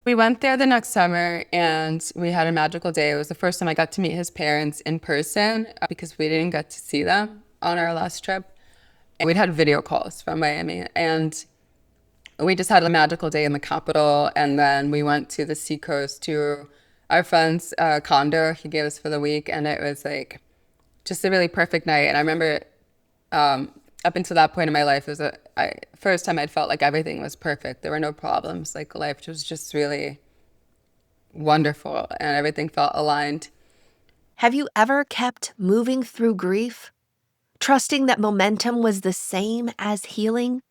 We went there the next summer and we had a magical day. It was the first time I got to meet his parents in person because we didn't get to see them on our last trip. We'd had video calls from Miami and we just had a magical day in the capital. And then we went to the seacoast to our friend's condo he gave us for the week. And it was like just a really perfect night. And I remember up until that point in my life, it was first time I'd felt like everything was perfect. There were no problems. Like life was just really wonderful and everything felt aligned. Have you ever kept moving through grief, trusting that momentum was the same as healing,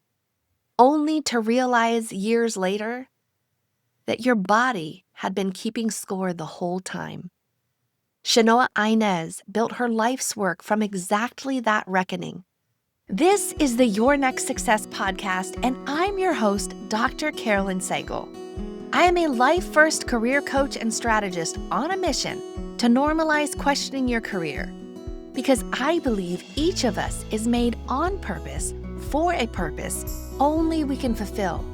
only to realize years later that your body had been keeping score the whole time? Chanoa Inez built her life's work from exactly that reckoning. This is the Your Next Success podcast, and I'm your host, Dr. Carolyn Segal. I am a life-first career coach and strategist on a mission to normalize questioning your career, because I believe each of us is made on purpose for a purpose only we can fulfill.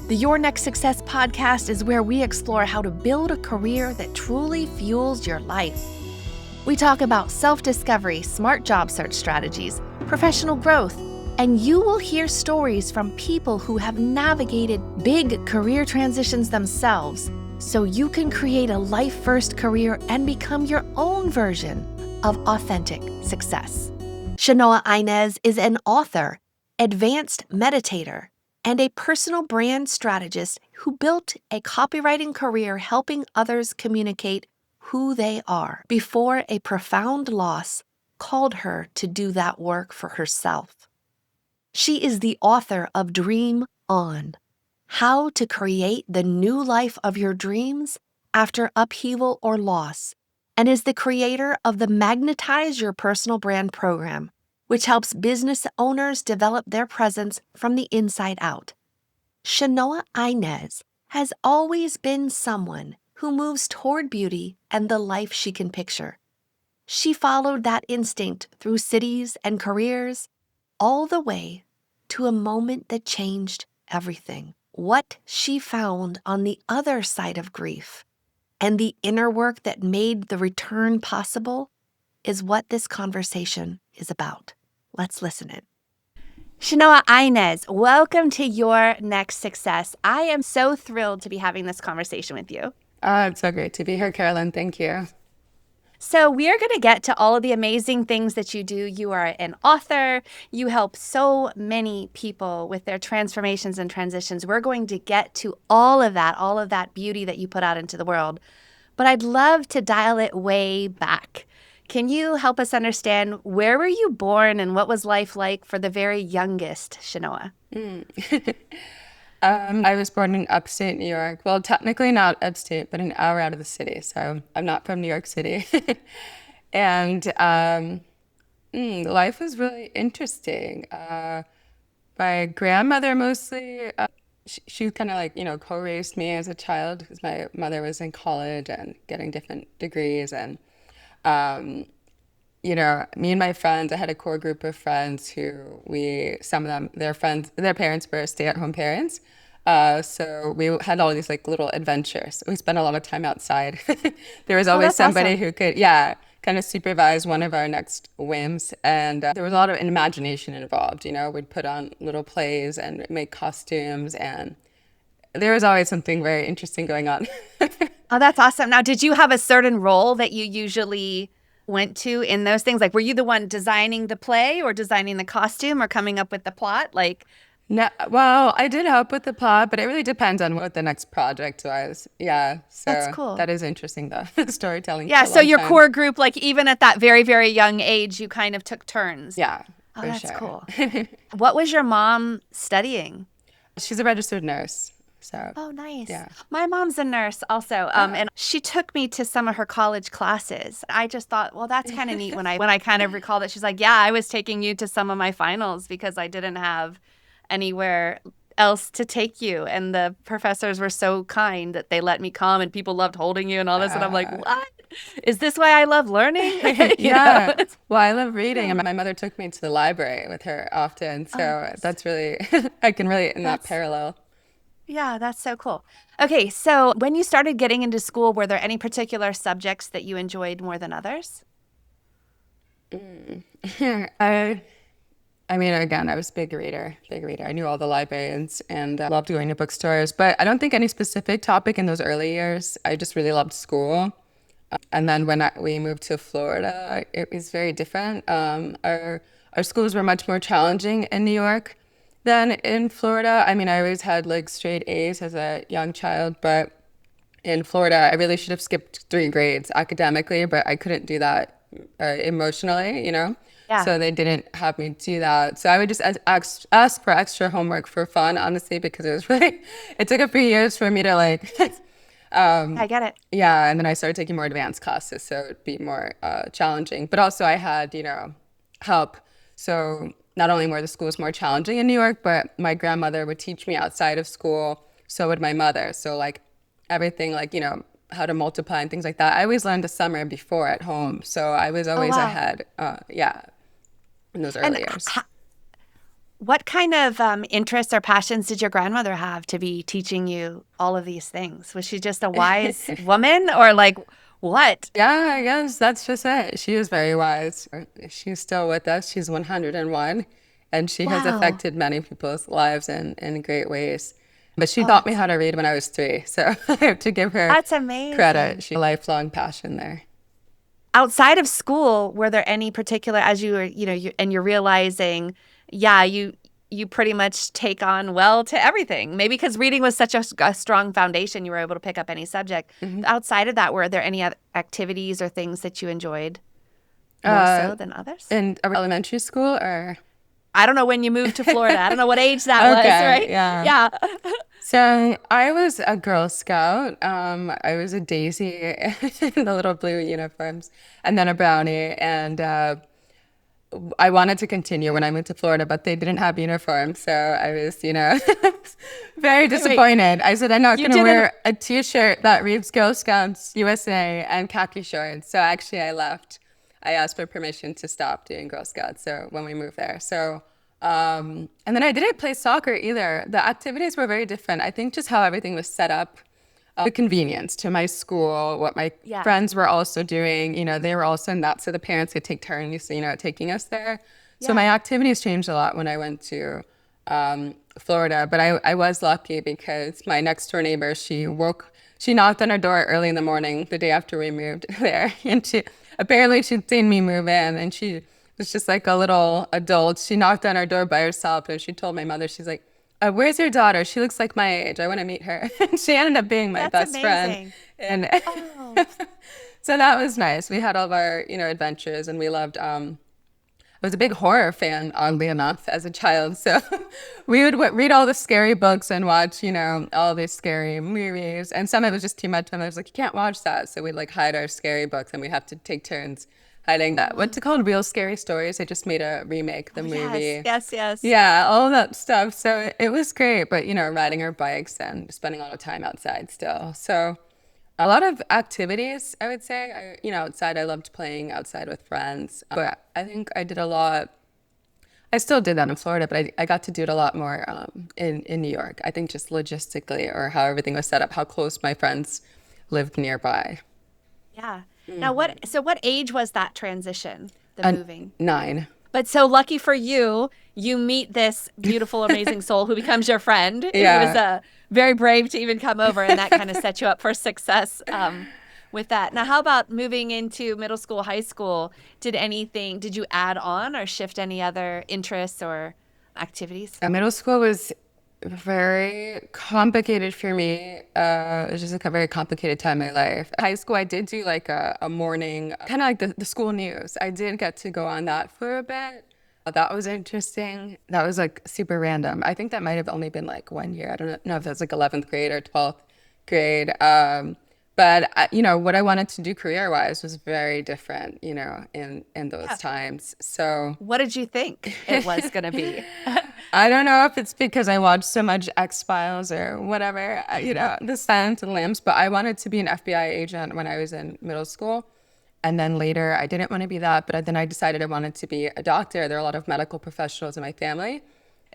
The Your Next Success podcast is where we explore how to build a career that truly fuels your life. We talk about self-discovery, smart job search strategies, professional growth, and you will hear stories from people who have navigated big career transitions themselves so you can create a life-first career and become your own version of authentic success. Chanoa Inez is an author, advanced meditator, and a personal brand strategist who built a copywriting career helping others communicate who they are before a profound loss called her to do that work for herself. She is the author of Dream On: How to Create the New Life of Your Dreams After Upheaval or Loss, and is the creator of the Magnetize Your Personal Brand program, which helps business owners develop their presence from the inside out. Chanoa Inez has always been someone who moves toward beauty and the life she can picture. She followed that instinct through cities and careers, all the way to a moment that changed everything. What she found on the other side of grief and the inner work that made the return possible is what this conversation is about. Let's listen in. Chanoa Inez, welcome to Your Next Success. I am so thrilled to be having this conversation with you. It's so great to be here, Carolyn. Thank you. So we are going to get to all of the amazing things that you do. You are an author. You help so many people with their transformations and transitions. We're going to get to all of that beauty that you put out into the world. But I'd love to dial it way back. Can you help us understand, where were you born and what was life like for the very youngest Chanoa? I was born in upstate New York. Well, technically not upstate, but an hour out of the city. So I'm not from New York City. And life was really interesting. My grandmother mostly, she kind of like, co-raised me as a child because my mother was in college and getting different degrees. And me and my friends, I had a core group of friends who some of them, their parents were stay-at-home parents. So we had all these like little adventures. We spent a lot of time outside. There was always somebody awesome. who could, kind of supervise one of our next whims. And there was a lot of imagination involved, we'd put on little plays and make costumes, and there was always something very interesting going on. Oh, that's awesome. Now, did you have a certain role that you usually went to in those things? Like, were you the one designing the play or designing the costume or coming up with the plot? No, well, I did help with the plot, but it really depends on what the next project was. Yeah, so That's cool. that is interesting though. Storytelling. Yeah, for a so long your time. core group, like even at that very, very young age, you kind of took turns. Yeah, Oh, for that's sure. cool. What was your mom studying? She's a registered nurse. So, Oh, nice. yeah. My mom's a nurse also, and she took me to some of her college classes. I just thought, well, that's kind of neat when I kind of recall that. She's like, yeah, I was taking you to some of my finals because I didn't have anywhere else to take you. And the professors were so kind that they let me come, and people loved holding you and all this. And I'm like, what? Is this why I love learning? Yeah. Well, I love reading, and my mother took me to the library with her often. So nice. that's really, I can relate in that parallel. Yeah, that's so cool. Okay, so when you started getting into school, were there any particular subjects that you enjoyed more than others? I I mean, again, I was a big reader, big reader. I knew all the librarians and loved going to bookstores, but I don't think any specific topic in those early years. I just really loved school. And then when we moved to Florida, it was very different. Our schools were much more challenging in New York than in Florida. I mean, I always had like straight A's as a young child, but in Florida, I really should have skipped 3 grades academically, but I couldn't do that emotionally, you know? Yeah. So they didn't have me do that. So I would just ask for extra homework for fun, honestly, because it was really, it took a few years for me to like, I get it. yeah. And then I started taking more advanced classes, so it'd be more challenging. But also I had, help. So not only were the schools more challenging in New York, but my grandmother would teach me outside of school. So would my mother. So like everything like, how to multiply and things like that. I always learned the summer before at home. So I was Oh, always wow. ahead, yeah, in those And early years. what kind of interests or passions did your grandmother have to be teaching you all of these things? Was she just a wise woman or like what? Yeah, I guess that's just it. She was very wise. She's still with us. She's 101, and she has Wow. affected many people's lives in great ways. But she Oh, taught me that's how to read when I was 3, so I have to give her that's credit. amazing. She had a lifelong passion there. Outside of school, were there any particular as you were, and you're realizing, yeah, you pretty much take on well to everything. Maybe because reading was such a strong foundation, you were able to pick up any subject. Outside of that, were there any other activities or things that you enjoyed more Uh, so than others? in elementary school, or I don't know when you moved to Florida. I don't know what age that was, okay, right? yeah. Yeah. So I was a Girl Scout. I was a Daisy in the little blue uniforms, and then a brownie. And I wanted to continue when I moved to Florida, but they didn't have uniforms, so I was, very Wait, disappointed. I said, I'm not you going to didn't. wear a T-shirt that reads Girl Scouts USA and khaki shorts. So actually, I left. I asked for permission to stop doing Girl Scouts. So when we moved there, so. And then I didn't play soccer either. The activities were very different. I think just how everything was set up, the convenience to my school, what my Yeah. friends were also doing, they were also in that. So the parents could take turns, taking us there. So my Yeah. activities changed a lot when I went to Florida. But I was lucky because my next door neighbor, she knocked on our door early in the morning the day after we moved there. And apparently she'd seen me move in and she was just like a little adult. She knocked on our door by herself and she told my mother, she's like, where's your daughter? She looks like my age. I want to meet her. And she ended up being my That's best friend. amazing. And Oh. so that was nice. We had all of our, adventures and we loved, I was a big horror fan, oddly enough, as a child. So we would read all the scary books and watch, all these scary movies. And some of it was just too much. And I was like, you can't watch that. So we'd like hide our scary books and we have to take turns hiding that. What's it called? Real Scary Stories. They just made a remake, the Oh, yes. movie. Yes, yes. Yeah, all that stuff. So it was great. But, riding our bikes and spending a lot of time outside still. So a lot of activities, I would say. Outside, I loved playing outside with friends. But I think I did a lot. I still did that in Florida, but I got to do it a lot more in New York. I think just logistically or how everything was set up, how close my friends lived nearby. Yeah. Now, what age was that transition, the And moving? 9. But so lucky for you, you meet this beautiful, amazing soul who becomes your friend, who is Yeah. very brave to even come over, and that kind of set you up for success with that. Now, how about moving into middle school, high school? Did you add on or shift any other interests or activities? Middle school was very complicated for me. It was just like a very complicated time in my life. High school, I did do like a morning, kind of like the school news. I did get to go on that for a bit. That was interesting. That was like super random. I think that might have only been like 1 year. I don't know if that's like 11th grade or 12th grade. But what I wanted to do career-wise was very different, in those Yeah. times. So What did you think it was going to be? I don't know if it's because I watched so much X-Files or whatever, The Silence of the Lambs, but I wanted to be an FBI agent when I was in middle school. And then later, I didn't want to be that, but then I decided I wanted to be a doctor. There are a lot of medical professionals in my family.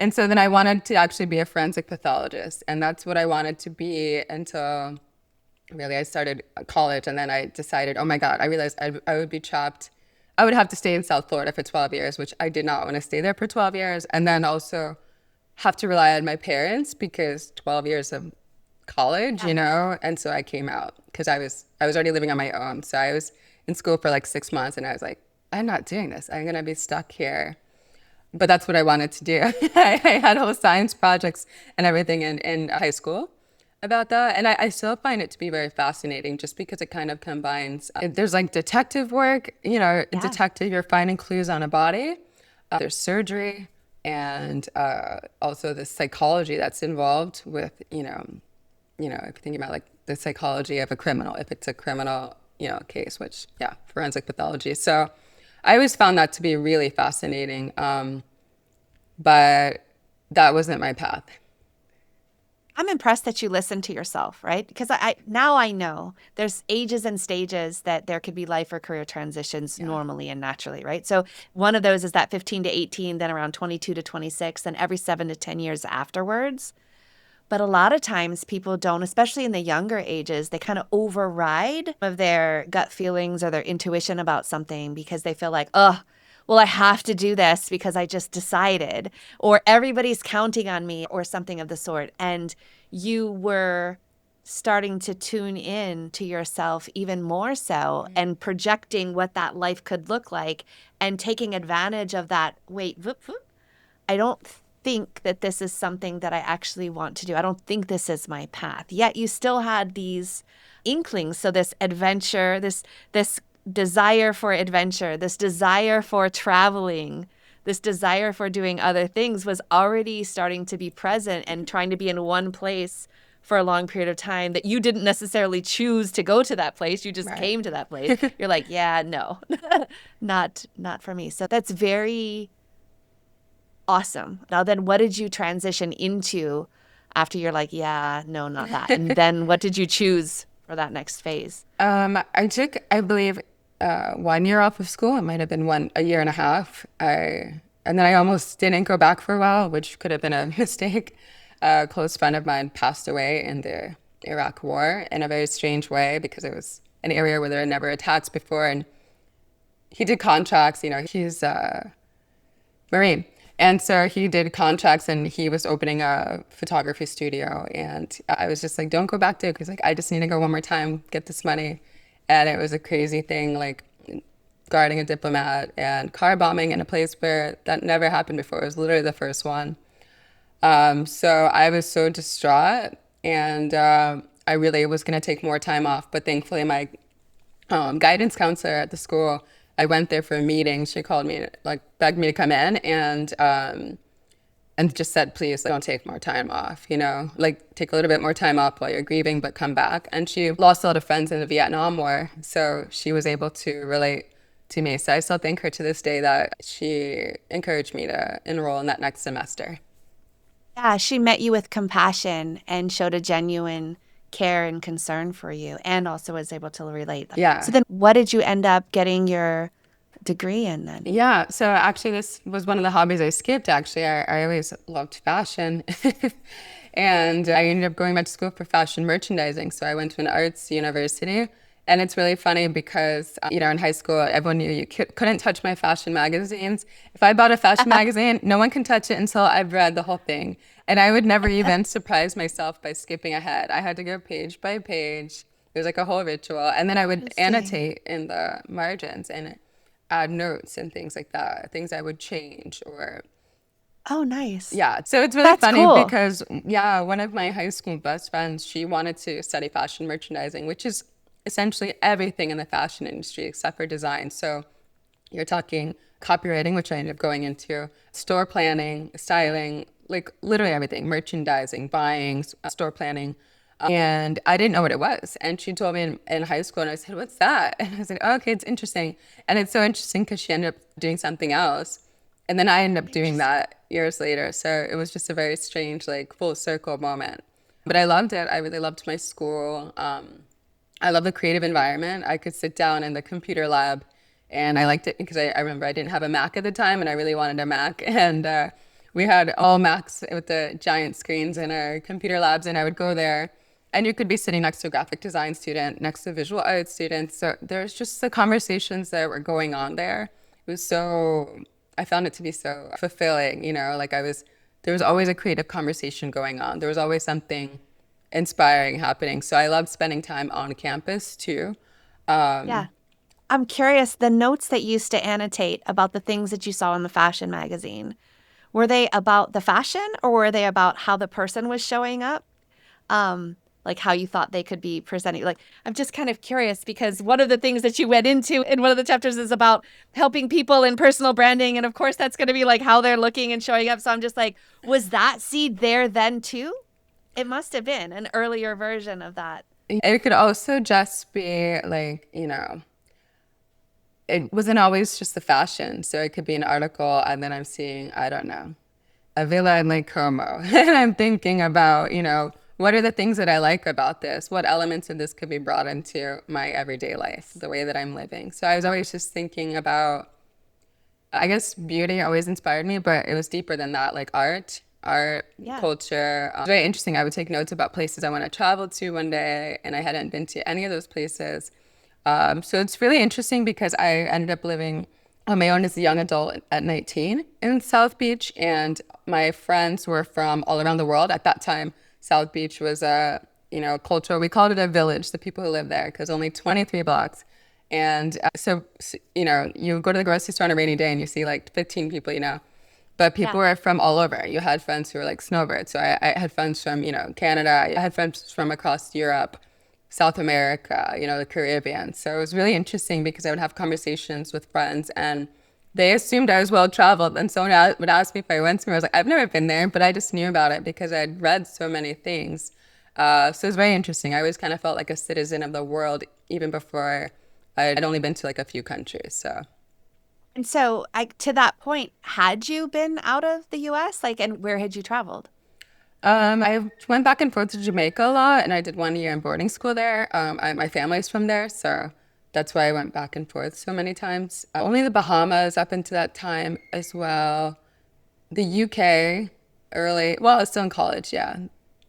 And so then I wanted to actually be a forensic pathologist. And that's what I wanted to be until really I started college. And then I decided, oh my God, I realized I would be trapped. I would have to stay in South Florida for 12 years, which I did not want to stay there for 12 years. And then also have to rely on my parents because 12 years of college, you know? And so I came out because I was already living on my own. So I was in school for like 6 months and I was like, I'm not doing this. I'm going to be stuck here. But that's what I wanted to do. I had whole science projects and everything in high school about that. And I still find it to be very fascinating just because it kind of combines, there's like detective work, you know, detective, you're finding clues on a body. There's surgery and also the psychology that's involved with, you know, if you think about like the psychology of a criminal, if it's a criminal, you know, case, which, yeah, forensic pathology. So I always found that to be really fascinating, but that wasn't my path. I'm impressed that you listen to yourself, right? Because I now I know there's ages and stages that there could be life or career transitions normally and naturally, right? So one of those is that 15 to 18, then around 22 to 26, then every 7 to 10 years afterwards. But a lot of times people don't, especially in the younger ages, they kind of override of their gut feelings or their intuition about something because they feel like, oh, well, I have to do this because I just decided, or everybody's counting on me or something of the sort. And you were starting to tune in to yourself even more so and projecting what that life could look like and taking advantage of that. Wait, I don't think that this is something that I actually want to do. I don't think this is my path. Yet you still had these inklings. So this adventure, this desire for adventure, this desire for traveling, this desire for doing other things was already starting to be present and trying to be in one place for a long period of time that you didn't necessarily choose to go to that place. You just came to that place. You're like, yeah, no, not for me. So that's very awesome. Now then, what did you transition into after you're like, yeah, no, not that? And then what did you choose for that next phase? I took, I believe, 1 year off of school. It might have been a year and a half. And then I almost didn't go back for a while, which could have been a mistake. A close friend of mine passed away in the Iraq War in a very strange way because it was an area where there had never attacks before. And he did contracts, you know, he's a Marine. And so he did contracts and he was opening a photography studio. And I was just like, don't go back there. Because like, I just need to go one more time, get this money. And it was a crazy thing, like guarding a diplomat and car bombing in a place where that never happened before. It was literally the first one. So I was so distraught and I really was going to take more time off. But thankfully my guidance counselor at the school, I went there for a meeting. She called me, like begged me to come in and just said, please don't take more time off, you know, like take a little bit more time off while you're grieving, but come back. And she lost a lot of friends in the Vietnam War. So she was able to relate to me. So I still thank her to this day that she encouraged me to enroll in that next semester. Yeah, she met you with compassion and showed a genuine care and concern for you and also was able to relate. Yeah. So then what did you end up getting your degree in then? Yeah. So actually this was one of the hobbies I skipped actually. I always loved fashion and I ended up going back to school for fashion merchandising. So I went to an arts university and it's really funny because, you know, in high school, everyone knew you couldn't touch my fashion magazines. If I bought a fashion magazine, no one can touch it until I've read the whole thing. And I would never even surprise myself by skipping ahead. I had to go page by page. It was like a whole ritual. And then I would annotate in the margins and add notes and things like that, things I would change or... Oh, nice. Yeah. So it's really funny cool. because, yeah, one of my high school best friends, she wanted to study fashion merchandising, which is essentially everything in the fashion industry except for design. So you're talking copywriting, which I ended up going into, store planning, styling, like literally everything, merchandising, buying, store planning. And I didn't know what it was. And she told me in high school and I said, what's that? And I said, oh, okay, it's interesting. And it's so interesting because she ended up doing something else. And then I ended up doing that years later. So it was just a very strange, like full circle moment. But I loved it. I really loved my school. I love the creative environment. I could sit down in the computer lab and I liked it because I remember I didn't have a Mac at the time and I really wanted a Mac. And We had all Macs with the giant screens in our computer labs, and I would go there, and you could be sitting next to a graphic design student, next to a visual arts student. So there's just the conversations that were going on there. It was so, I found it to be so fulfilling, you know, like there was always a creative conversation going on. There was always something inspiring happening. So I loved spending time on campus too. Yeah. I'm curious, the notes that you used to annotate about the things that you saw in the fashion magazine, were they about the fashion or were they about how the person was showing up? Like how you thought they could be presenting? Like, I'm just kind of curious because one of the things that you went into in one of the chapters is about helping people in personal branding. And of course, that's going to be like how they're looking and showing up. So I'm just like, was that seed there then too? It must have been an earlier version of that. It could also just be like, you know, it wasn't always just the fashion. So it could be an article and then I'm seeing, I don't know, a villa in Lake Como. And I'm thinking about, you know, what are the things that I like about this? What elements of this could be brought into my everyday life, the way that I'm living? So I was always just thinking about, I guess beauty always inspired me, but it was deeper than that, like art, Yeah. culture. It's very interesting. I would take notes about places I want to travel to one day, and I hadn't been to any of those places. So it's really interesting because I ended up living on my own as a young adult at 19 in South Beach, and my friends were from all around the world. At that time, South Beach was a, you know, cultural, we called it a village, the people who lived there, because only 23 blocks. And you know, you go to the grocery store on a rainy day and you see like 15 people, you know, but people were from all over. You had friends who were like snowbirds. So I had friends from, you know, Canada. I had friends from across Europe, South America, you know, the Caribbean. So it was really interesting because I would have conversations with friends and they assumed I was well traveled. And someone would ask me if I went somewhere. I was like, I've never been there, but I just knew about it because I'd read so many things. So it was very interesting. I always kind of felt like a citizen of the world, even before I'd only been to like a few countries. So. And so, to that point, had you been out of the US? Like, and where had you traveled? I went back and forth to Jamaica a lot, and I did 1 year in boarding school there. My family's from there, so that's why I went back and forth so many times. Only the Bahamas up until that time as well. The UK early, well, I was still in college, yeah.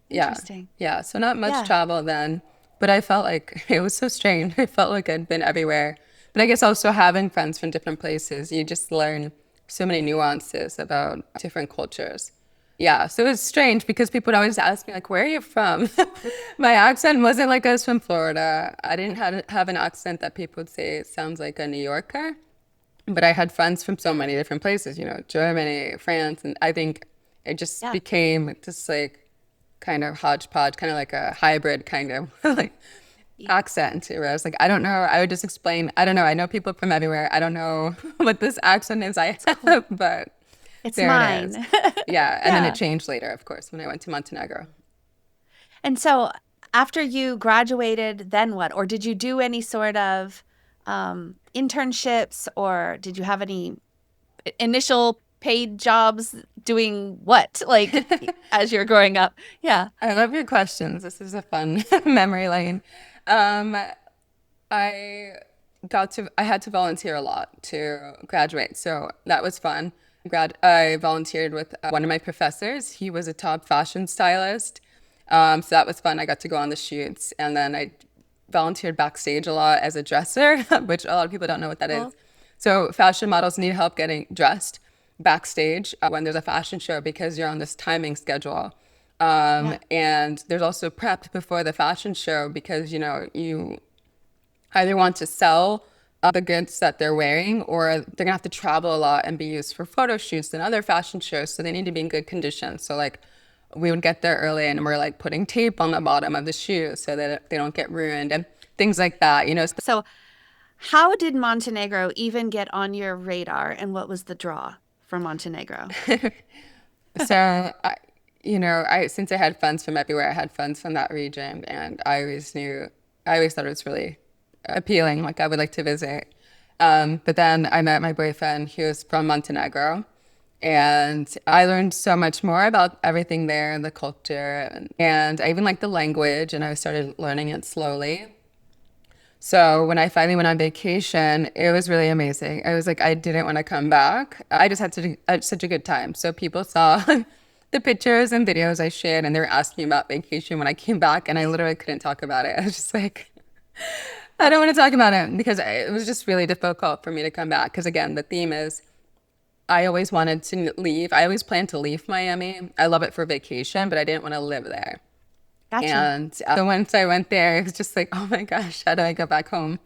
Yeah. Interesting. Yeah, so not much Yeah. travel then, but I felt like it was so strange. I felt like I'd been everywhere. But I guess also having friends from different places, you just learn so many nuances about different cultures. Yeah, so it was strange because people would always ask me, like, where are you from? My accent wasn't like I was from Florida. I didn't have an accent that people would say it sounds like a New Yorker. But I had friends from so many different places, you know, Germany, France, and I think it just Yeah. became just like kind of hodgepodge, kind of like a hybrid kind of like accent where I was like, I don't know. I would just explain, I don't know. I know people from everywhere. I don't know what this accent is I have, but It's there it mine. is. Yeah. And then Yeah. it changed later, of course, when I went to Montenegro. And so, after you graduated, then what? Or did you do any sort of internships or did you have any initial paid jobs doing what? Like, as you're growing up? Yeah. I love your questions. This is a fun memory lane. Um, I I had to volunteer a lot to graduate, so that was fun. I volunteered with one of my professors. He was a top fashion stylist, so that was fun. I got to go on the shoots, and then I volunteered backstage a lot as a dresser, which a lot of people don't know what that is. So fashion models need help getting dressed backstage when there's a fashion show because you're on this timing schedule. Yeah. And there's also prep before the fashion show because, you know, you either want to sell the goods that they're wearing or they're gonna have to travel a lot and be used for photo shoots and other fashion shows. So they need to be in good condition. So like we would get there early and we're like putting tape on the bottom of the shoe so that they don't get ruined and things like that, you know. So, how did Montenegro even get on your radar and what was the draw for Montenegro? So, since I had friends from everywhere, I had friends from that region, and I always thought it was really appealing. Like I would like to visit. But then I met my boyfriend. He was from Montenegro, and I learned so much more about everything there, the culture, and I even liked the language, and I started learning it slowly. So when I finally went on vacation, it was really amazing. I was like, I didn't want to come back. I just had such a good time. So people saw the pictures and videos I shared, and they were asking me about vacation when I came back, and I literally couldn't talk about it. I was just like, I don't want to talk about it because it was just really difficult for me to come back. Because again, the theme is I always wanted to leave. I always planned to leave Miami. I love it for vacation, but I didn't want to live there. Gotcha. And so once I went there, it was just like, oh my gosh, how do I go back home?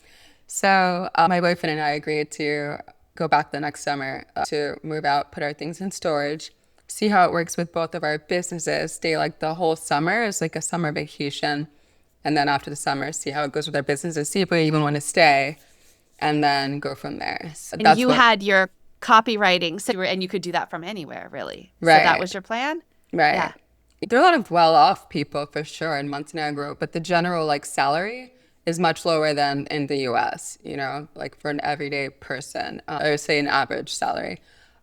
So my boyfriend and I agreed to go back the next summer to move out, put our things in storage, see how it works with both of our businesses, stay like the whole summer as like a summer vacation. And then after the summer, see how it goes with our businesses, see if we even want to stay, and then go from there. So And you had your copywriting, so and you could do that from anywhere, really. Right. So that was your plan? Right. Yeah. There are a lot of well-off people for sure in Montenegro, but the general like salary is much lower than in the US, you know, like for an everyday person, or say an average salary.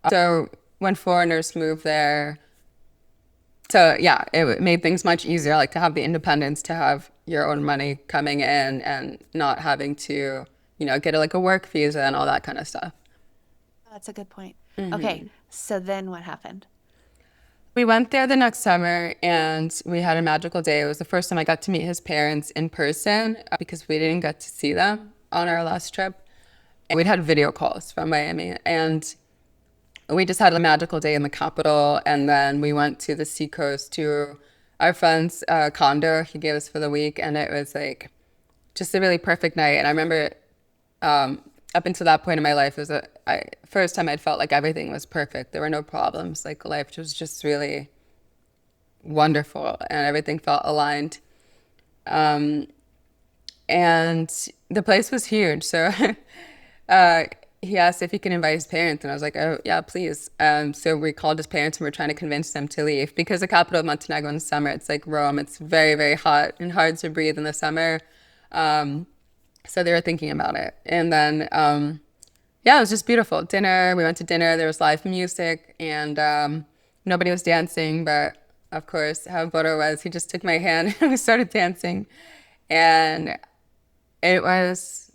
So when foreigners move there, so yeah, it made things much easier, like to have the independence, to have your own money coming in and not having to, you know, get like a work visa and all that kind of stuff. That's a good point. Okay, so then what happened? We went there the next summer and we had a magical day. It was the first time I got to meet his parents in person because we didn't get to see them on our last trip. And we'd had video calls from Miami, and we just had a magical day in the capital. And then we went to the seacoast to our friend's condo he gave us for the week. And it was like just a really perfect night. And I remember up until that point in my life, it was the first time I'd felt like everything was perfect. There were no problems. Like life was just really wonderful and everything felt aligned. And the place was huge. So he asked if he could invite his parents, and I was like, oh, yeah, please. So we called his parents and we're trying to convince them to leave because the capital of Montenegro in the summer, it's like Rome. It's very, very hot and hard to breathe in the summer. So they were thinking about it. And then, yeah, it was just beautiful. Dinner, we went to dinner, there was live music, and nobody was dancing, but of course, how Bodo was, he just took my hand and we started dancing. And it was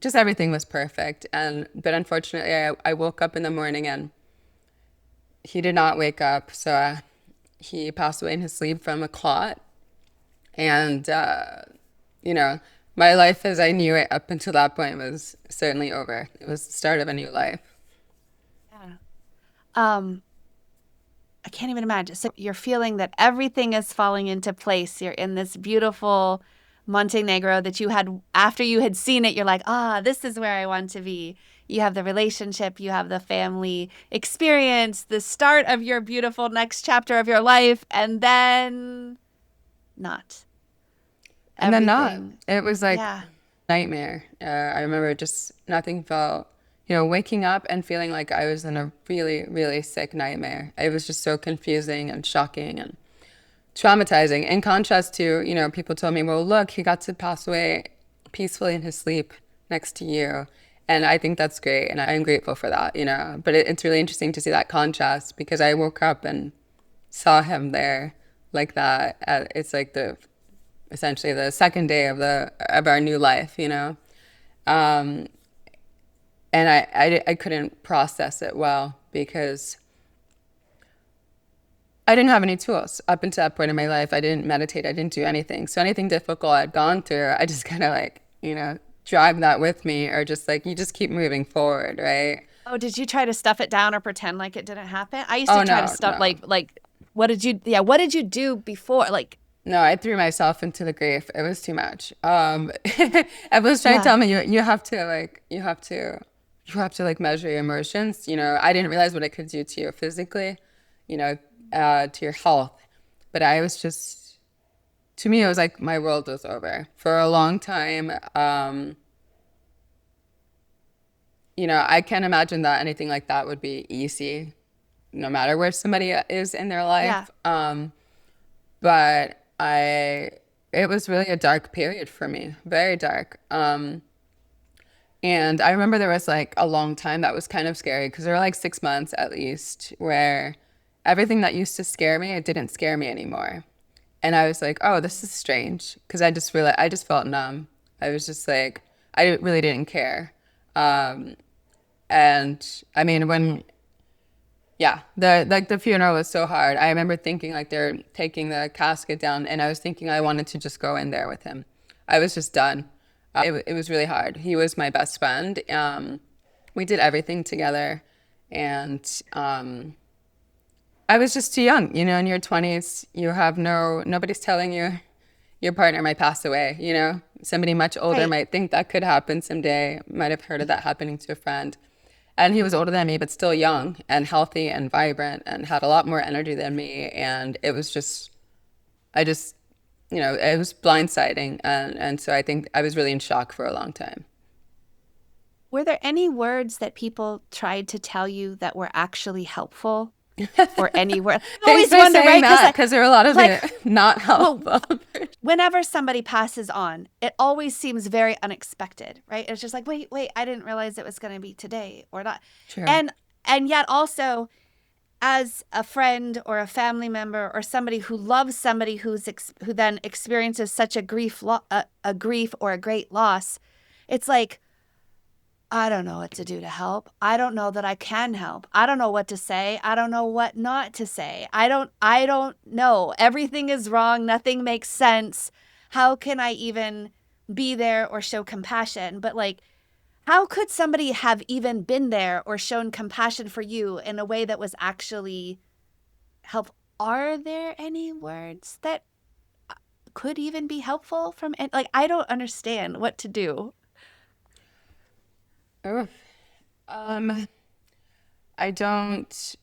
just, everything was perfect. But unfortunately, I woke up in the morning and he did not wake up. So he passed away in his sleep from a clot. And, you know, my life as I knew it up until that point was certainly over. It was the start of a new life. Yeah. I can't even imagine. So you're feeling that everything is falling into place. You're in this beautiful Montenegro that you had, after you had seen it, you're like, this is where I want to be. You have the relationship, you have the family experience, the start of your beautiful next chapter of your life, and then not. And then not. Everything. It was like Yeah. nightmare. I remember just nothing felt, you know, waking up and feeling like I was in a really, really sick nightmare. It was just so confusing and shocking and traumatizing. In contrast to, you know, people told me, well, look, he got to pass away peacefully in his sleep next to you. And I think that's great. And I'm grateful for that, you know. But it's really interesting to see that contrast because I woke up and saw him there like that. It's like essentially the second day of our new life, you know. And I couldn't process it well because I didn't have any tools up until that point in my life. I didn't meditate. I didn't do anything. So anything difficult I'd gone through, I just kind of like, you know, drive that with me, or just like, you just keep moving forward, right? Oh, did you try to stuff it down or pretend like it didn't happen? I used to try to stuff no. like what did you do before? Like, no, I threw myself into the grave. It was too much. Everyone's trying to tell me you have to like measure your emotions. You know, I didn't realize what it could do to you physically, you know, to your health. But I was just, to me, it was like my world was over for a long time. You know, I can't imagine that anything like that would be easy, no matter where somebody is in their life. Yeah. But it was really a dark period for me, very dark. And I remember there was like a long time that was kind of scary because there were like 6 months at least where everything that used to scare me, it didn't scare me anymore. And I was like, oh, this is strange, because I just felt numb. I was just like, I really didn't care. And I mean, the funeral was so hard. I remember thinking like they're taking the casket down, and I was thinking I wanted to just go in there with him. I was just done. It was really hard. He was my best friend. We did everything together, and I was just too young. You know, in your 20s, you have nobody's telling you your partner might pass away. You know, somebody much older Right. might think that could happen someday. Might have heard of that happening to a friend. And he was older than me, but still young and healthy and vibrant and had a lot more energy than me. And it was just, I just, you know, it was blindsiding. And so I think I was really in shock for a long time. Were there any words that people tried to tell you that were actually helpful? Or any word? I always Thanks for wonder, saying right? that, because there are a lot of like, it not helpful. Whenever somebody passes on, it always seems very unexpected, right? It's just like, wait, I didn't realize it was going to be today or not. True. And yet also, as a friend or a family member or somebody who loves somebody who then experiences such a grief or a great loss, it's like, I don't know what to do to help. I don't know that I can help. I don't know what to say. I don't know what not to say. I don't know. Everything is wrong. Nothing makes sense. How can I even be there or show compassion? But like, how could somebody have even been there or shown compassion for you in a way that was actually helpful? Are there any words that could even be helpful from it? Like, I don't understand what to do. Oh, I don't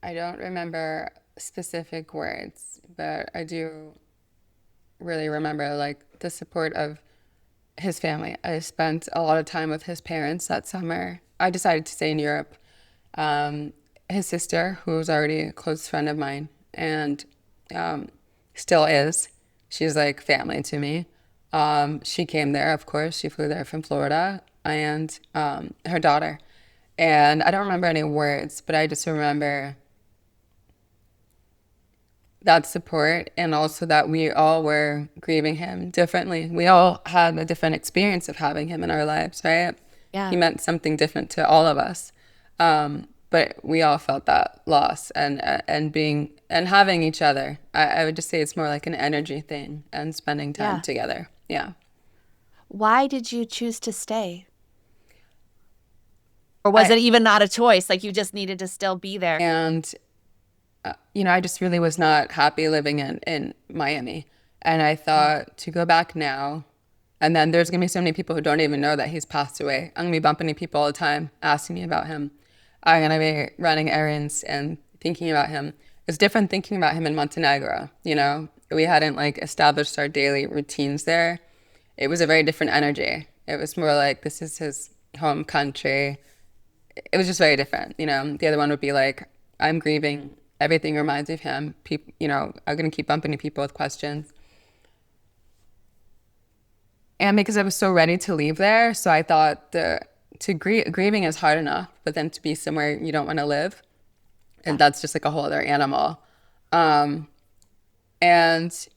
remember specific words, but I do really remember like the support of his family. I spent a lot of time with his parents that summer. I decided to stay in Europe. His sister, who was already a close friend of mine and still is, she's like family to me. She came there, of course. She flew there from Florida, and her daughter. And I don't remember any words, but I just remember that support, and also that we all were grieving him differently. We all had a different experience of having him in our lives, right? Yeah. He meant something different to all of us. But we all felt that loss, and being and having each other. I would just say it's more like an energy thing and spending time Yeah. together. Yeah. Why did you choose to stay? Or was it even not a choice? Like you just needed to still be there? And you know, I just really was not happy living in Miami. And I thought to go back now, and then there's going to be so many people who don't even know that he's passed away. I'm going to be bumping into people all the time asking me about him. I'm going to be running errands and thinking about him. It's different thinking about him in Montenegro, you know? We hadn't like established our daily routines there. It was a very different energy. It was more like this is his home country. It was just very different, you know? The other one would be like, I'm grieving. Everything reminds me of him. People, you know, I'm going to keep bumping into people with questions. And because I was so ready to leave there, so I thought grieving is hard enough, but then to be somewhere you don't want to live, and that's just like a whole other animal. And,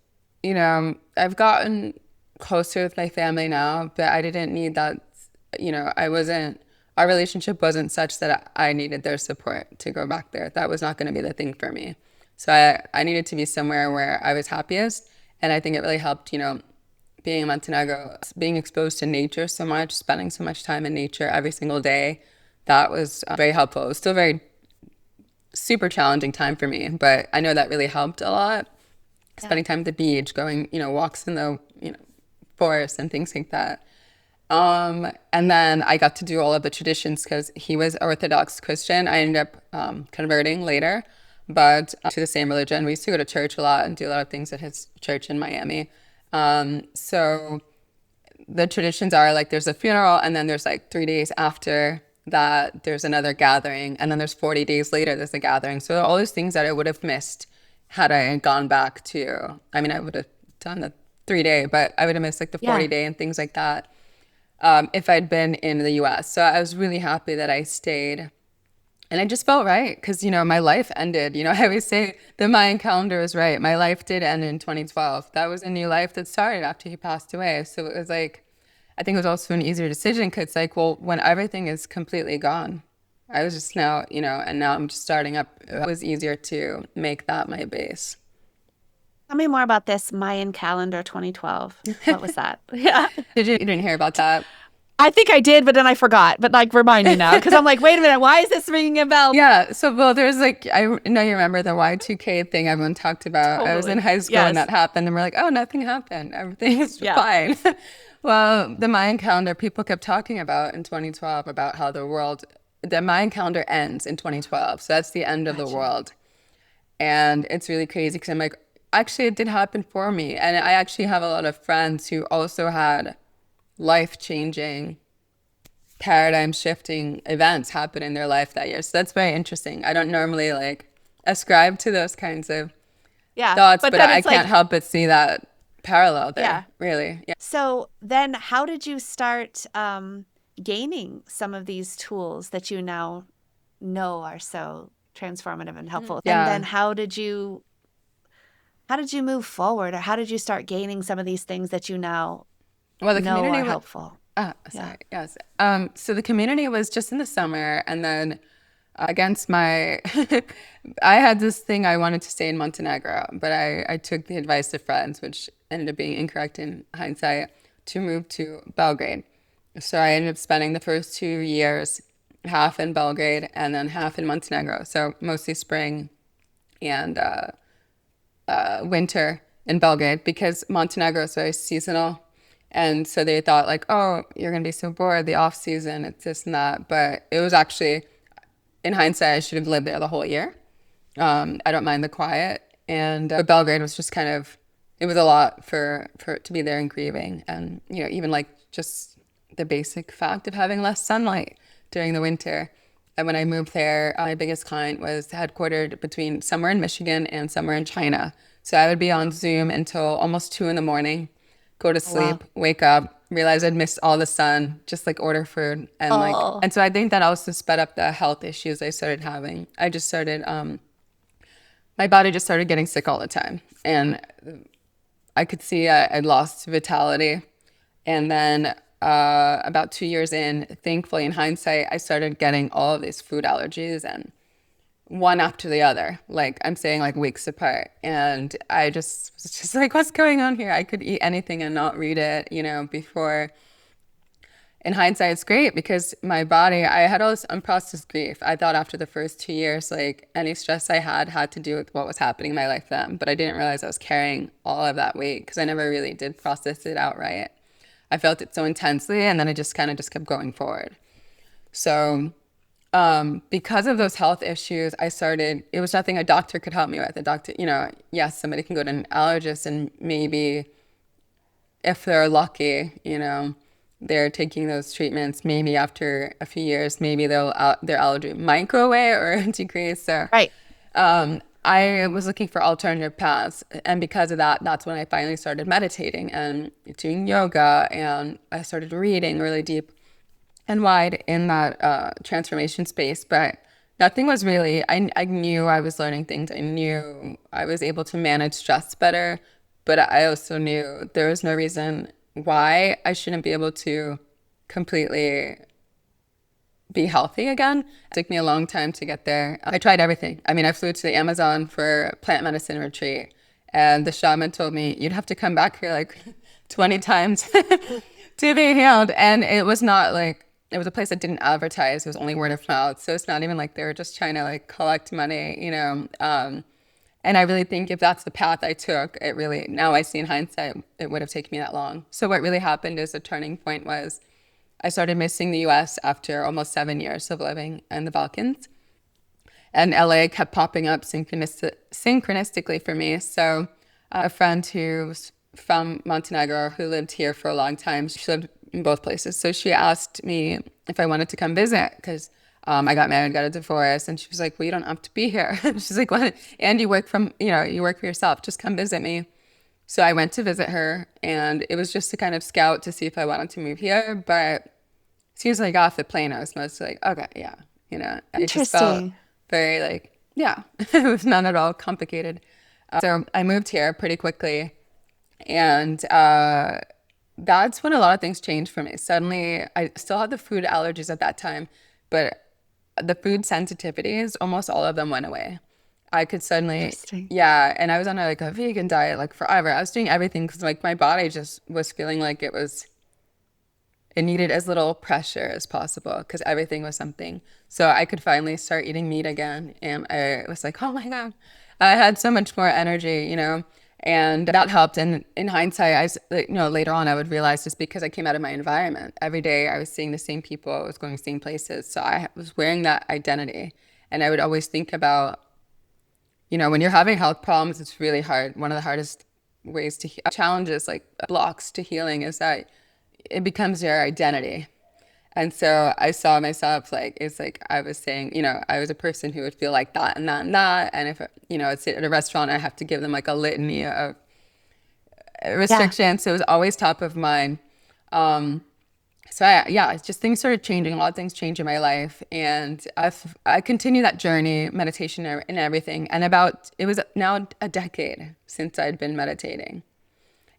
you know, I've gotten closer with my family now, but I didn't need that, you know, our relationship wasn't such that I needed their support to go back there. That was not going to be the thing for me. So I needed to be somewhere where I was happiest. And I think it really helped, you know, being in Montenegro, being exposed to nature so much, spending so much time in nature every single day. That was very helpful. It was still a very super challenging time for me, but I know that really helped a lot. Yeah. Spending time at the beach, going, you know, walks in the, you know, forest and things like that. And then I got to do all of the traditions because he was Orthodox Christian. I ended up converting later, but to the same religion. We used to go to church a lot and do a lot of things at his church in Miami. So the traditions are like there's a funeral, and then there's like 3 days after that there's another gathering, and then there's 40 days later there's a gathering. So all those things that I would have missed had I gone back to, I mean, I would have done the 3-day, but I would have missed like the 40-day and things like that. If I'd been in the US. So I was really happy that I stayed. And it just felt right because, you know, my life ended. You know, I always say the Mayan calendar is right. My life did end in 2012. That was a new life that started after he passed away. So it was like, I think it was also an easier decision because it's like, well, when everything is completely gone, I was just now, and now I'm just starting up. It was easier to make that my base. Tell me more about this Mayan calendar 2012. What was that? Yeah. You didn't hear about that? I think I did, but then I forgot. But like, remind me now, because I'm like, wait a minute, why is this ringing a bell? Yeah. So, well, there's like, I know you remember the Y2K thing everyone talked about. Totally. I was in high school Yes. when that happened, and we're like, oh, nothing happened. Everything is Yeah. fine. Well, the Mayan calendar, people kept talking about in 2012 about how the Mayan calendar ends in 2012. So that's the end of the world. And it's really crazy because I'm like, actually, it did happen for me. And I actually have a lot of friends who also had life-changing, paradigm-shifting events happen in their life that year. So that's very interesting. I don't normally like ascribe to those kinds of thoughts, but I can't help but see that parallel there, really. Yeah. So then how did you start gaining some of these tools that you now know are so transformative and helpful? Yeah. And then how did you move forward, or how did you start gaining some of these things that you now Well, the know community are was helpful? sorry. Yes. So the community was just in the summer, and then against my, I had this thing I wanted to stay in Montenegro, but I took the advice of friends, which ended up being incorrect in hindsight, to move to Belgrade. So I ended up spending the first 2 years, half in Belgrade and then half in Montenegro. So mostly spring and winter in Belgrade, because Montenegro is very seasonal. And so they thought like, oh, you're going to be so bored, the off season, it's this and that. But it was actually, in hindsight, I should have lived there the whole year. I don't mind the quiet. And Belgrade was just kind of, it was a lot for it to be there and grieving. And, even like just the basic fact of having less sunlight during the winter. And when I moved there, my biggest client was headquartered between somewhere in Michigan and somewhere in China. So I would be on Zoom until almost 2 a.m, go to sleep, wake up, realize I'd missed all the sun, just like order food. And and so I think that also sped up the health issues I started having. I just started, my body just started getting sick all the time. And I could see I'd lost vitality. And then about 2 years in, thankfully, in hindsight, I started getting all of these food allergies, and one after the other, like I'm saying, like weeks apart. And I just was just like, what's going on here? I could eat anything and not read it, before. In hindsight, it's great because my body, I had all this unprocessed grief. I thought after the first 2 years, like any stress I had to do with what was happening in my life then. But I didn't realize I was carrying all of that weight because I never really did process it outright. I felt it so intensely, and then I just kind of kept going forward. So because of those health issues, it was nothing a doctor could help me with. A doctor, yes, somebody can go to an allergist, and maybe if they're lucky, they're taking those treatments, maybe after a few years, maybe their allergy might go away or decrease. So Right. I was looking for alternative paths. And because of that, that's when I finally started meditating and doing yoga. And I started reading really deep and wide in that transformation space. But nothing was really, I knew I was learning things. I knew I was able to manage stress better. But I also knew there was no reason why I shouldn't be able to completely be healthy again. It took me a long time to get there. I tried everything. I mean, I flew to the Amazon for a plant medicine retreat, and the shaman told me, you'd have to come back here like 20 times to be healed. And it was not like, it was a place that didn't advertise. It was only word of mouth. So it's not even like they were just trying to like collect money, and I really think if that's the path I took, it really, now I see in hindsight, it would have taken me that long. So what really happened is the turning point was I started missing the US after almost 7 years of living in the Balkans. And LA kept popping up synchronistically for me. So a friend who's from Montenegro who lived here for a long time, she lived in both places. So she asked me if I wanted to come visit because I got married, got a divorce, and she was like, well, you don't have to be here. She's like, what? And you work for yourself. Just come visit me. So I went to visit her, and it was just to kind of scout to see if I wanted to move here. But as soon as I got off the plane, I was mostly like, okay, yeah. I just felt very like, yeah, it was not at all complicated. So I moved here pretty quickly. And that's when a lot of things changed for me. Suddenly, I still had the food allergies at that time, but the food sensitivities, almost all of them went away. I could suddenly, Interesting. yeah, and I was on like a vegan diet like forever. I was doing everything because like my body just was feeling like it needed as little pressure as possible because everything was something. So I could finally start eating meat again. And I was like, oh my God, I had so much more energy, and that helped. And in hindsight, later on, I would realize just because I came out of my environment, every day I was seeing the same people, I was going to the same places. So I was wearing that identity. And I would always think about, when you're having health problems, it's really hard. One of the hardest ways to challenges, like blocks to healing, is that it becomes your identity. And so I saw myself like, it's like I was saying, I was a person who would feel like that and that and that. And if, it's at a restaurant, I have to give them like a litany of restrictions. So it was always top of mind. It's just things started changing. A lot of things changed in my life. And I continued that journey, meditation and everything. And it was now a decade since I'd been meditating.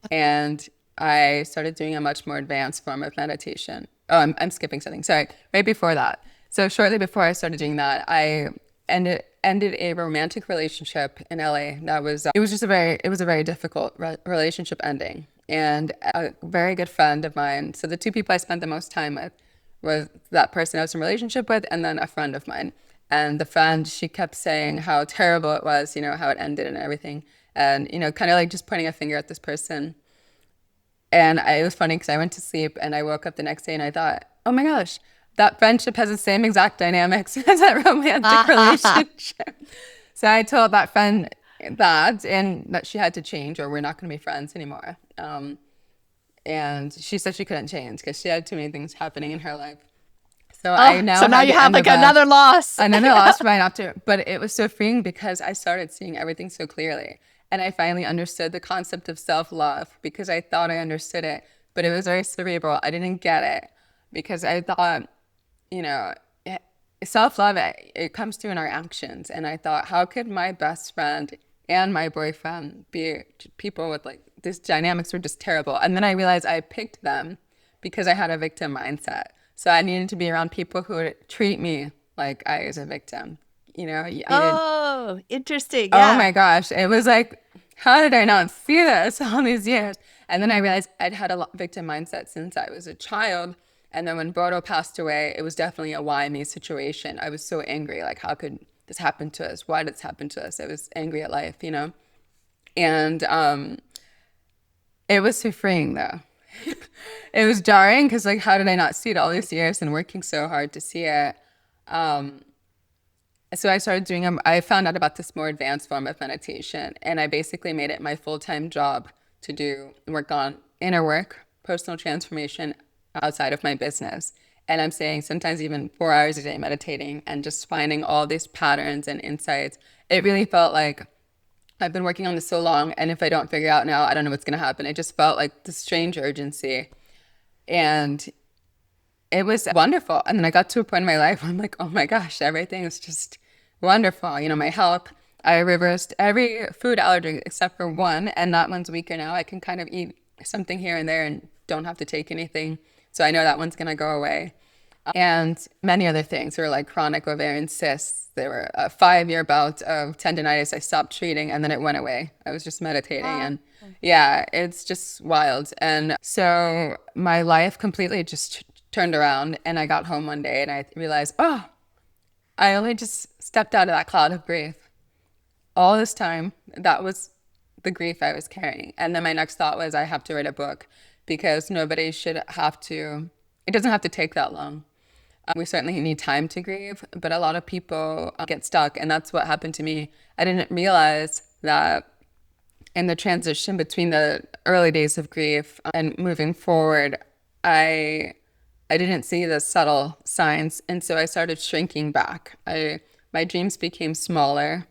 And I started doing a much more advanced form of meditation. Oh, I'm skipping something. Sorry. Right before that. So shortly before I started doing that, I ended a romantic relationship in LA. It was a very difficult relationship ending. And a very good friend of mine. So the two people I spent the most time with was that person I was in a relationship with, and then a friend of mine. And the friend, she kept saying how terrible it was, how it ended and everything. And, kind of like just pointing a finger at this person. And it was funny because I went to sleep and I woke up the next day and I thought, oh my gosh, that friendship has the same exact dynamics as that romantic relationship. So I told that friend that, and that she had to change or we're not going to be friends anymore. And she said she couldn't change because she had too many things happening in her life. So now you have like another loss. Another loss right after. But it was so freeing because I started seeing everything so clearly. And I finally understood the concept of self-love because I thought I understood it, but it was very cerebral. I didn't get it because I thought, self-love, it comes through in our actions. And I thought, how could my best friend and my boyfriend be people with like, these dynamics were just terrible. And then I realized I picked them because I had a victim mindset. So I needed to be around people who would treat me like I was a victim. Oh, interesting. Yeah. Oh my gosh. It was like, how did I not see this all these years? And then I realized I'd had a victim mindset since I was a child. And then when Bodo passed away, it was definitely a why me situation. I was so angry. Like, how could this happen to us? Why did this happen to us? I was angry at life, And it was so freeing, though. It was jarring because, like, how did I not see it all these years and working so hard to see it? So I started I found out about this more advanced form of meditation, and I basically made it my full-time job to work on inner work, personal transformation outside of my business. And I'm saying sometimes even 4 hours a day meditating and just finding all these patterns and insights. It really felt like I've been working on this so long, and if I don't figure it out now, I don't know what's going to happen. It just felt like this strange urgency. And it was wonderful. And then I got to a point in my life where I'm like, oh my gosh, everything is just wonderful. My health, I reversed every food allergy except for one, and that one's weaker now. I can kind of eat something here and there and don't have to take anything. So I know that one's going to go away. And many other things. There were like chronic ovarian cysts. There were a 5-year bout of tendonitis I stopped treating, and then it went away. I was just meditating. Wow. And yeah, it's just wild. And so my life completely just turned around, and I got home one day and I realized, oh, I only just stepped out of that cloud of grief. All this time, that was the grief I was carrying. And then my next thought was I have to write a book because nobody should have to, it doesn't have to take that long. We certainly need time to grieve, but a lot of people get stuck, and that's what happened to me. I didn't realize that in the transition between the early days of grief and moving forward, I didn't see the subtle signs, and so I started shrinking back. My dreams became smaller,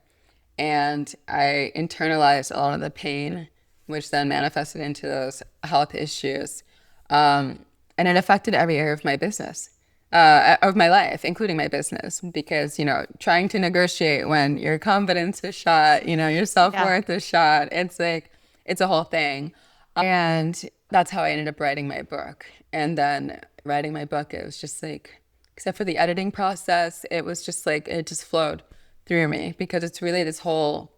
and I internalized a lot of the pain, which then manifested into those health issues, and it affected every area of my business. Of my life, including my business, because, trying to negotiate when your confidence is shot, your self-worth is shot, it's like, it's a whole thing. And that's how I ended up writing my book. And then writing my book, it was just like, except for the editing process, it was just like, it just flowed through me because it's really this whole,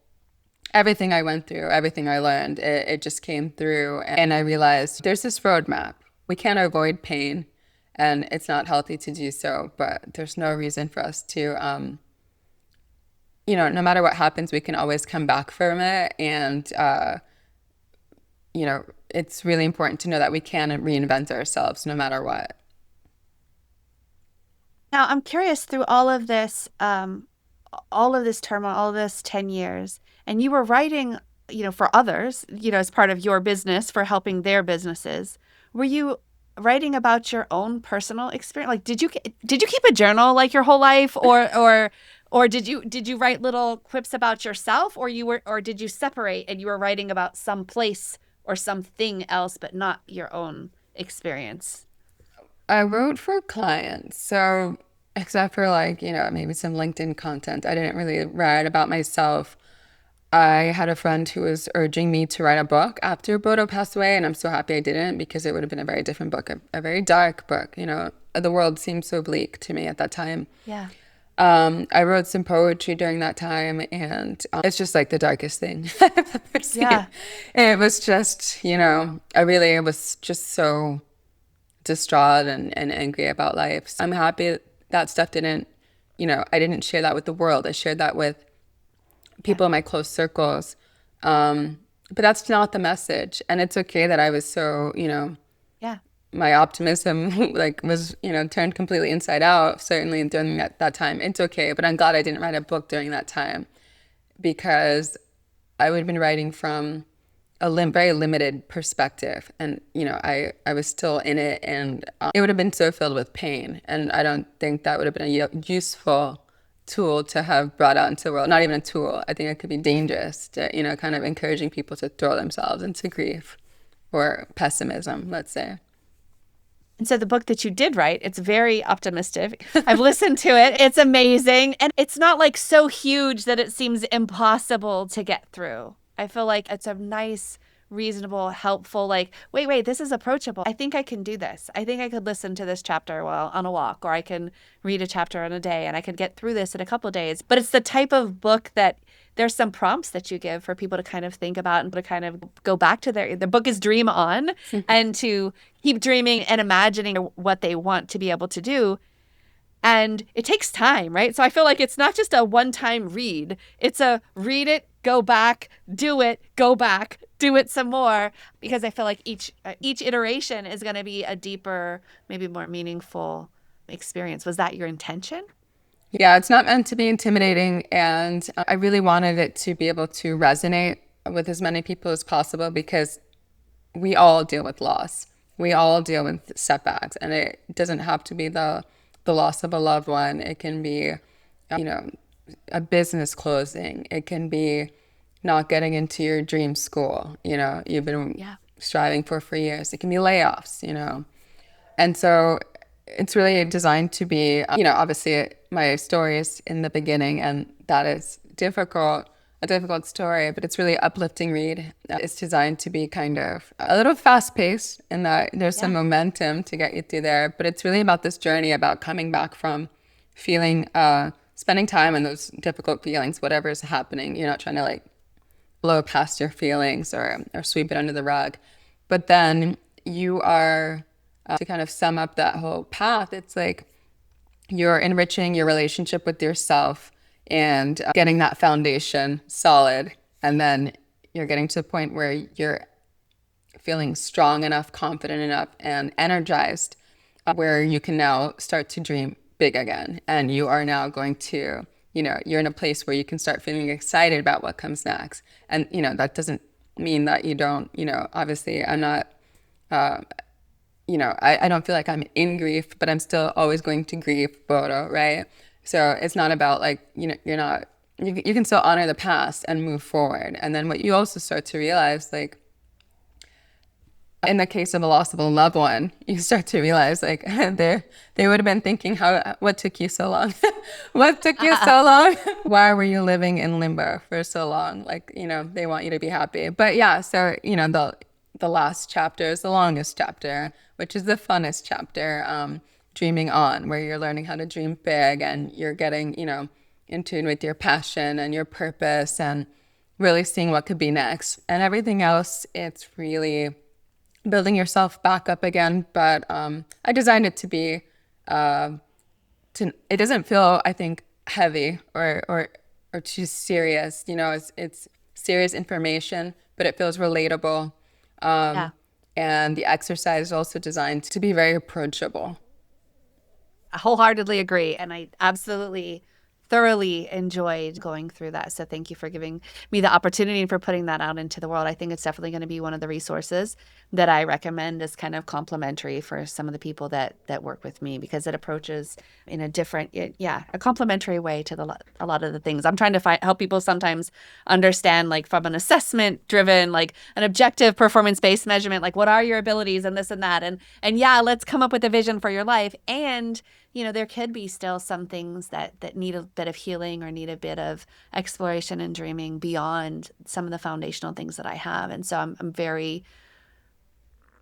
everything I went through, everything I learned, it just came through. And I realized there's this roadmap. We can't avoid pain and it's not healthy to do so, but there's no reason for us to, no matter what happens, we can always come back from it. And, it's really important to know that we can reinvent ourselves no matter what. Now, I'm curious through all of this turmoil, all of this 10 years, and you were writing, for others, as part of your business for helping their businesses. Were you writing about your own personal experience? Like, did you keep a journal like your whole life, or did you write little quips about yourself, or did you separate and you were writing about some place or something else, but not your own experience? I wrote for clients. So except for maybe some LinkedIn content, I didn't really write about myself. I had a friend who was urging me to write a book after Bodo passed away, and I'm so happy I didn't because it would have been a very different book, a very dark book. The world seemed so bleak to me at that time. Yeah. I wrote some poetry during that time, and it's just like the darkest thing I've ever seen. Yeah. It was just, I really was just so distraught and angry about life. So I'm happy that stuff didn't, I didn't share that with the world. I shared that with people in my close circles. But that's not the message. And it's okay that I was so, Yeah. my optimism was, turned completely inside out, certainly during that time. It's okay. But I'm glad I didn't write a book during that time because I would have been writing from a very limited perspective. And, I was still in it and it would have been so filled with pain. And I don't think that would have been a useful tool to have brought out into the world. Not even a tool. I think it could be dangerous to, kind of encouraging people to throw themselves into grief or pessimism, let's say. And so the book that you did write, it's very optimistic. I've listened to it. It's amazing. And it's not like so huge that it seems impossible to get through. I feel like it's a nice, reasonable, helpful, wait, this is approachable. I think I can do this. I think I could listen to this chapter while on a walk, or I can read a chapter in a day and I could get through this in a couple of days. But it's the type of book that there's some prompts that you give for people to kind of think about and to kind of go back to the book is dream on and to keep dreaming and imagining what they want to be able to do. And it takes time, right? So I feel like it's not just a one-time read. It's a read it, go back, do it, go back, do it some more. Because I feel like each iteration is going to be a deeper, maybe more meaningful experience. Was that your intention? Yeah, it's not meant to be intimidating. And I really wanted it to be able to resonate with as many people as possible because we all deal with loss. We all deal with setbacks. And it doesn't have to be the loss of a loved one. It can be, a business closing. It can be not getting into your dream school, you've been striving for years. It can be layoffs, And so it's really designed to be, obviously my story is in the beginning and that is a difficult story, but it's really uplifting read. It's designed to be kind of a little fast paced in that there's some momentum to get you through there, but it's really about this journey about coming back from feeling, spending time in those difficult feelings, whatever is happening. You're not trying to blow past your feelings or sweep it under the rug, but then you are, to kind of sum up that whole path, it's like you're enriching your relationship with yourself and getting that foundation solid. And then you're getting to the point where you're feeling strong enough, confident enough, and energized where you can now start to dream big again. And you are now going to, you're in a place where you can start feeling excited about what comes next. And, that doesn't mean that you don't, obviously I'm not, I don't feel like I'm in grief, but I'm still always going to grieve Bodo, right? So it's not about you're not, you can still honor the past and move forward. And then what you also start to realize, in the case of a loss of a loved one, you start to realize they would have been thinking, what took you so long? What took you so long? Why were you living in limbo for so long? They want you to be happy. But yeah, so, the last chapter is the longest chapter, which is the funnest chapter, dreaming on, where you're learning how to dream big and you're getting, in tune with your passion and your purpose and really seeing what could be next. And everything else, it's really building yourself back up again. But I designed it to be, it doesn't feel, I think, heavy or too serious. It's serious information, but it feels relatable. Yeah. And the exercise is also designed to be very approachable. I wholeheartedly agree. And I absolutely thoroughly enjoyed going through that. So thank you for giving me the opportunity and for putting that out into the world. I think it's definitely going to be one of the resources that I recommend as kind of complimentary for some of the people that work with me, because it approaches in a different, a complimentary way to a lot of the things. I'm trying to help people sometimes understand, like, from an assessment driven, like an objective performance-based measurement, like what are your abilities and this and that. And yeah, let's come up with a vision for your life. And there could be still some things that need a bit of healing or need a bit of exploration and dreaming beyond some of the foundational things that I have. And so I'm very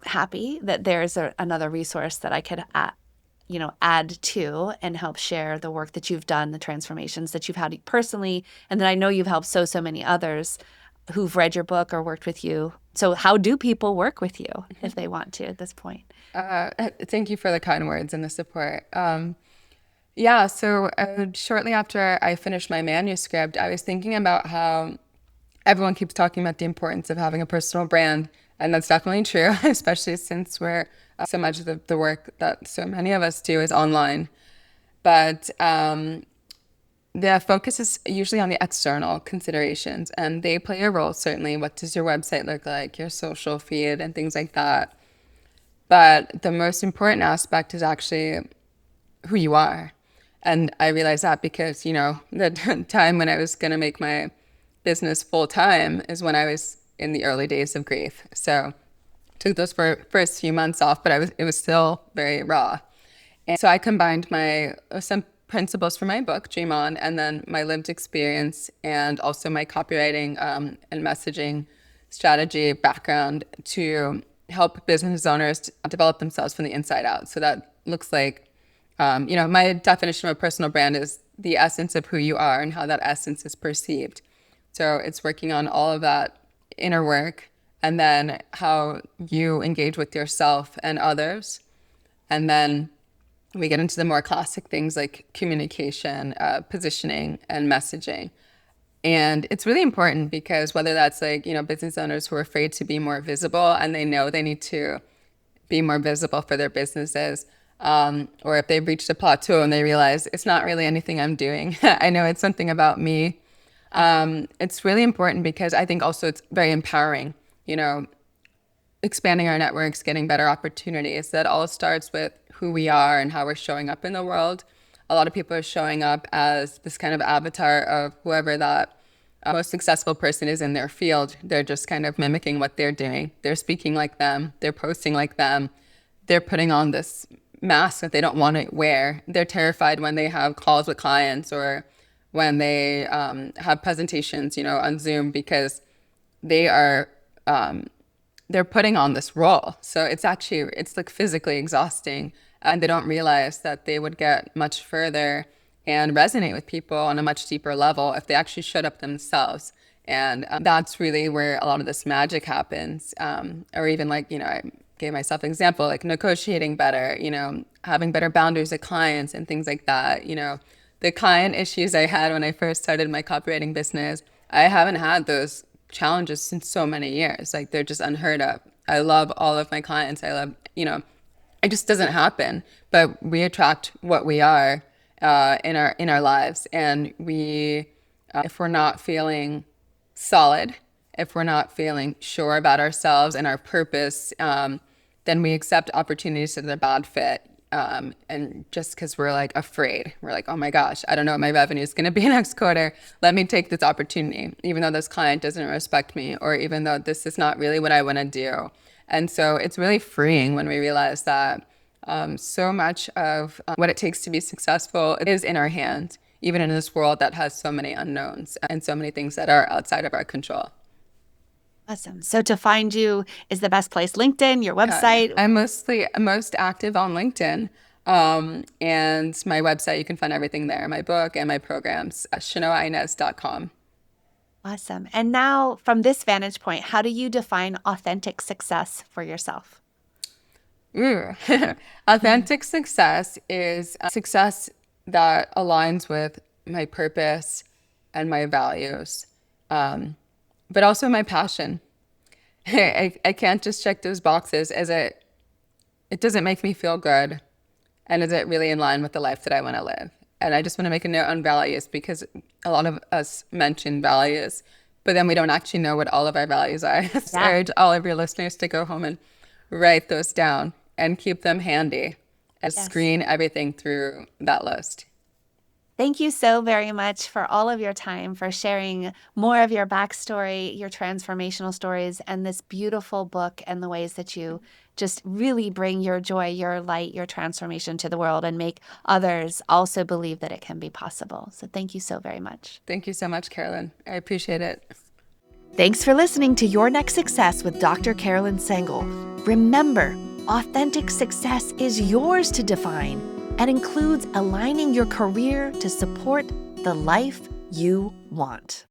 happy that there's another resource that I could add to and help share the work that you've done, the transformations that you've had personally, and that I know you've helped so many others who've read your book or worked with you. So how do people work with you if they want to at this point? Thank you for the kind words and the support. So shortly after I finished my manuscript, I was thinking about how everyone keeps talking about the importance of having a personal brand. And that's definitely true, especially since so much of the work that so many of us do is online. But the focus is usually on the external considerations, and they play a role, certainly. What does your website look like, your social feed, and things like that. But the most important aspect is actually who you are. And I realized that because, the time when I was going to make my business full time is when I was in the early days of Grieve. So took those first few months off, but it was still very raw. And so I combined some principles from my book, Dream On, and then my lived experience and also my copywriting and messaging strategy background to help business owners develop themselves from the inside out. So that looks like, my definition of a personal brand is the essence of who you are and how that essence is perceived. So it's working on all of that inner work and then how you engage with yourself and others. And then we get into the more classic things like communication, positioning, and messaging. And it's really important because whether that's business owners who are afraid to be more visible and they know they need to be more visible for their businesses, or if they've reached a plateau and they realize it's not really anything I'm doing. I know it's something about me. It's really important because I think also it's very empowering, expanding our networks, getting better opportunities. That all starts with who we are and how we're showing up in the world. A lot of people are showing up as this kind of avatar of whoever that most successful person is in their field. They're just kind of mimicking what they're doing. They're speaking like them. They're posting like them. They're putting on this mask that they don't want to wear. They're terrified when they have calls with clients or when they have presentations, on Zoom, because they are they're putting on this role. So it's like physically exhausting, and they don't realize that they would get much further and resonate with people on a much deeper level if they actually showed up themselves. And that's really where a lot of this magic happens. Or even I gave myself an example, like negotiating better, having better boundaries with clients and things like that. The client issues I had when I first started my copywriting business, I haven't had those challenges in so many years. Like, they're just unheard of. I love all of my clients. I love, it just doesn't happen. But we attract what we are in our lives. And if we're not feeling solid, if we're not feeling sure about ourselves and our purpose, then we accept opportunities that are a bad fit. And just because we're afraid, we're like, oh my gosh, I don't know what my revenue is going to be next quarter. Let me take this opportunity, even though this client doesn't respect me, or even though this is not really what I want to do. And so it's really freeing when we realize that so much of what it takes to be successful is in our hands, even in this world that has so many unknowns and so many things that are outside of our control. Awesome. So to find you is the best place LinkedIn, your website? I'm most active on LinkedIn. And my website, you can find everything there, my book and my programs, chanoainez.com. Awesome. And now, from this vantage point, how do you define authentic success for yourself? Ooh. Authentic success is success that aligns with my purpose and my values, but also my passion. I can't just check those boxes. It doesn't make me feel good, and is it really in line with the life that I want to live? And I just want to make a note on values, because a lot of us mention values, but then we don't actually know what all of our values are. So I urge all of your listeners to go home and write those down and keep them handy and screen everything through that list. Thank you so very much for all of your time, for sharing more of your backstory, your transformational stories, and this beautiful book, and the ways that you just really bring your joy, your light, your transformation to the world and make others also believe that it can be possible. So thank you so very much. Thank you so much, Carolyn. I appreciate it. Thanks for listening to Your Next Success with Dr. Carolyn Sengel. Remember, authentic success is yours to define and includes aligning your career to support the life you want.